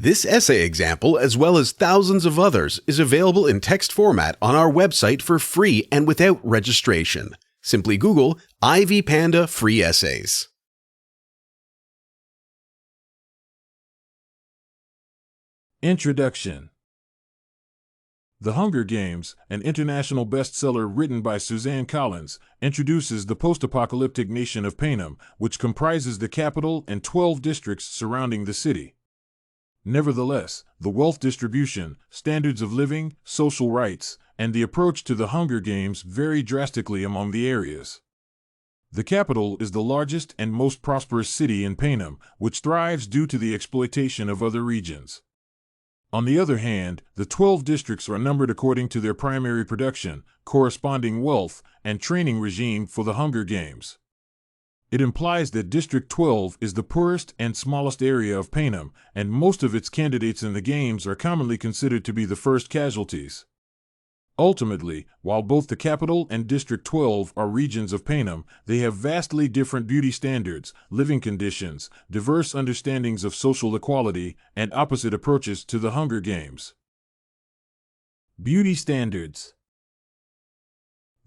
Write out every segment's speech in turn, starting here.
This essay example, as well as thousands of others, is available in text format on our website for free and without registration. Simply Google Ivy Panda Free Essays. Introduction. The Hunger Games, an international bestseller written by Suzanne Collins, introduces the post-apocalyptic nation of Panem, which comprises the capital and 12 districts surrounding the city. Nevertheless, the wealth distribution, standards of living, social rights, and the approach to the Hunger Games vary drastically among the areas. The capital is the largest and most prosperous city in Panem, which thrives due to the exploitation of other regions. On the other hand, the 12 districts are numbered according to their primary production, corresponding wealth, and training regime for the Hunger Games. It implies that District 12 is the poorest and smallest area of Panem, and most of its candidates in the games are commonly considered to be the first casualties. Ultimately, while both the capital and District 12 are regions of Panem, they have vastly different beauty standards, living conditions, diverse understandings of social equality, and opposite approaches to the Hunger Games. Beauty standards.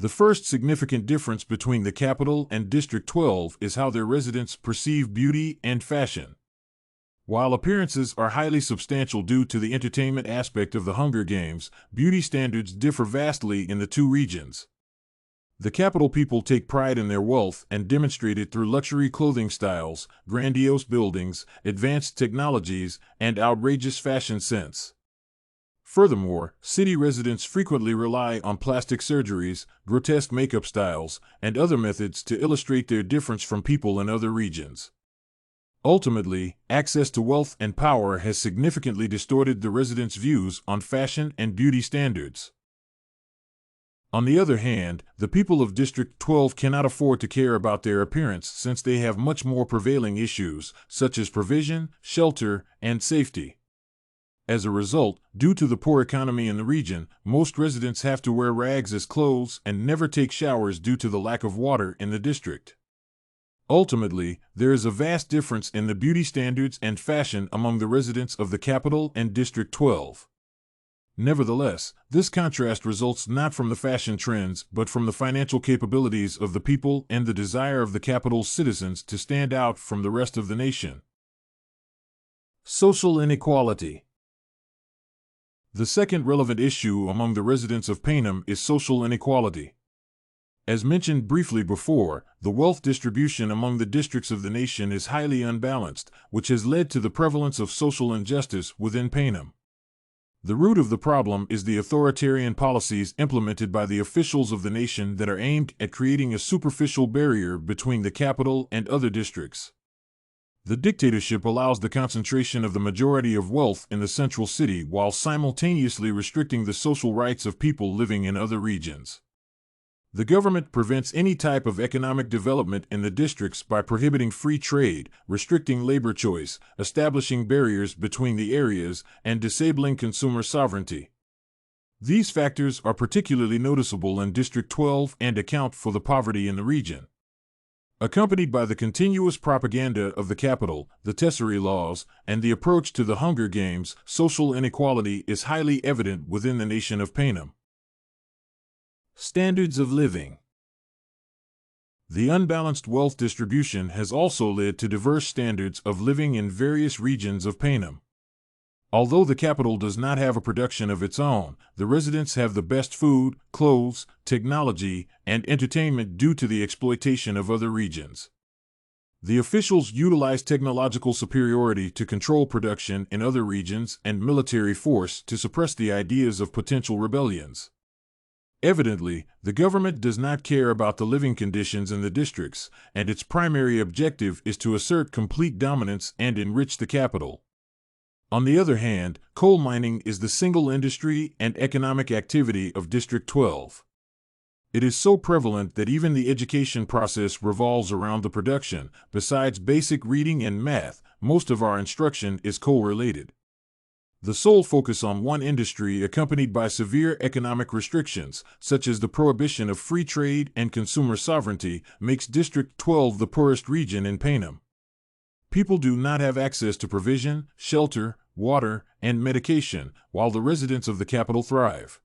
The first significant difference between the capital and District 12 is how their residents perceive beauty and fashion. While appearances are highly substantial due to the entertainment aspect of the Hunger Games, beauty standards differ vastly in the two regions. The capital people take pride in their wealth and demonstrate it through luxury clothing styles, grandiose buildings, advanced technologies, and outrageous fashion sense. Furthermore, city residents frequently rely on plastic surgeries, grotesque makeup styles, and other methods to illustrate their difference from people in other regions. Ultimately, access to wealth and power has significantly distorted the residents' views on fashion and beauty standards. On the other hand, the people of District 12 cannot afford to care about their appearance since they have much more prevailing issues, such as provision, shelter, and safety. As a result, due to the poor economy in the region, most residents have to wear rags as clothes and never take showers due to the lack of water in the district. Ultimately, there is a vast difference in the beauty standards and fashion among the residents of the capital and District 12. Nevertheless, this contrast results not from the fashion trends but from the financial capabilities of the people and the desire of the capital's citizens to stand out from the rest of the nation. Social inequality. The second relevant issue among the residents of Panem is social inequality. As mentioned briefly before, the wealth distribution among the districts of the nation is highly unbalanced, which has led to the prevalence of social injustice within Panem. The root of the problem is the authoritarian policies implemented by the officials of the nation that are aimed at creating a superficial barrier between the capital and other districts. The dictatorship allows the concentration of the majority of wealth in the central city while simultaneously restricting the social rights of people living in other regions. The government prevents any type of economic development in the districts by prohibiting free trade, restricting labor choice, establishing barriers between the areas, and disabling consumer sovereignty. These factors are particularly noticeable in District 12 and account for the poverty in the region. Accompanied by the continuous propaganda of the capital, the Tesserae laws, and the approach to the Hunger Games, social inequality is highly evident within the nation of Panem. Standards of living. The unbalanced wealth distribution has also led to diverse standards of living in various regions of Panem. Although the capital does not have a production of its own, the residents have the best food, clothes, technology, and entertainment due to the exploitation of other regions. The officials utilize technological superiority to control production in other regions and military force to suppress the ideas of potential rebellions. Evidently, the government does not care about the living conditions in the districts, and its primary objective is to assert complete dominance and enrich the capital. On the other hand, coal mining is the single industry and economic activity of District 12. It is so prevalent that even the education process revolves around the production. Besides basic reading and math, most of our instruction is coal-related. The sole focus on one industry, accompanied by severe economic restrictions, such as the prohibition of free trade and consumer sovereignty, makes District 12 the poorest region in Panem. People do not have access to provision, shelter, water, and medication, while the residents of the capital thrive.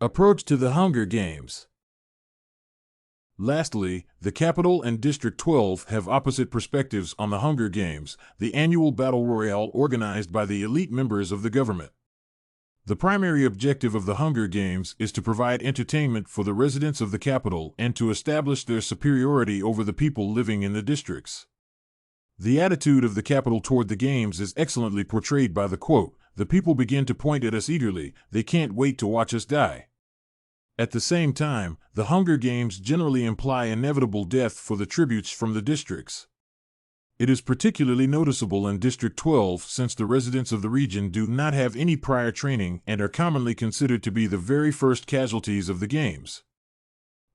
Approach to the Hunger Games. Lastly, the Capital and District 12 have opposite perspectives on the Hunger Games, the annual battle royale organized by the elite members of the government. The primary objective of the Hunger Games is to provide entertainment for the residents of the capital and to establish their superiority over the people living in the districts. The attitude of the capital toward the games is excellently portrayed by the quote, "The people begin to point at us eagerly, they can't wait to watch us die." At the same time, the Hunger Games generally imply inevitable death for the tributes from the districts. It is particularly noticeable in District 12 since the residents of the region do not have any prior training and are commonly considered to be the very first casualties of the games.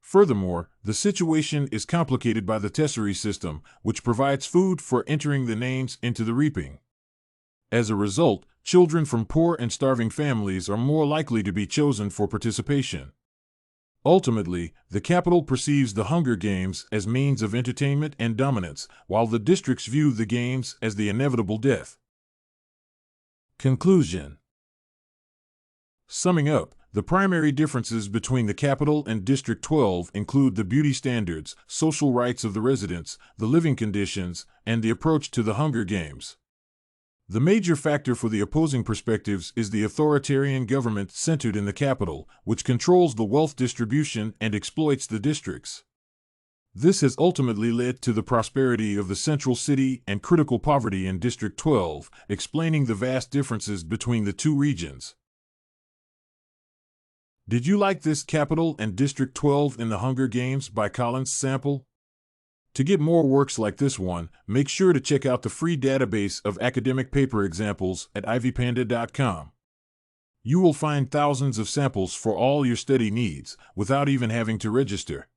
Furthermore, the situation is complicated by the tesserae system, which provides food for entering the names into the reaping. As a result, children from poor and starving families are more likely to be chosen for participation. Ultimately, the capital perceives the Hunger Games as means of entertainment and dominance, while the districts view the games as the inevitable death. Conclusion. Summing up, the primary differences between the capital and District 12 include the beauty standards, social rights of the residents, the living conditions, and the approach to the Hunger Games. The major factor for the opposing perspectives is the authoritarian government centered in the capital, which controls the wealth distribution and exploits the districts. This has ultimately led to the prosperity of the central city and critical poverty in District 12, explaining the vast differences between the two regions. Did you like this Capital and District 12 in the Hunger Games by Collins sample? To get more works like this one, make sure to check out the free database of academic paper examples at ivypanda.com. You will find thousands of samples for all your study needs, without even having to register.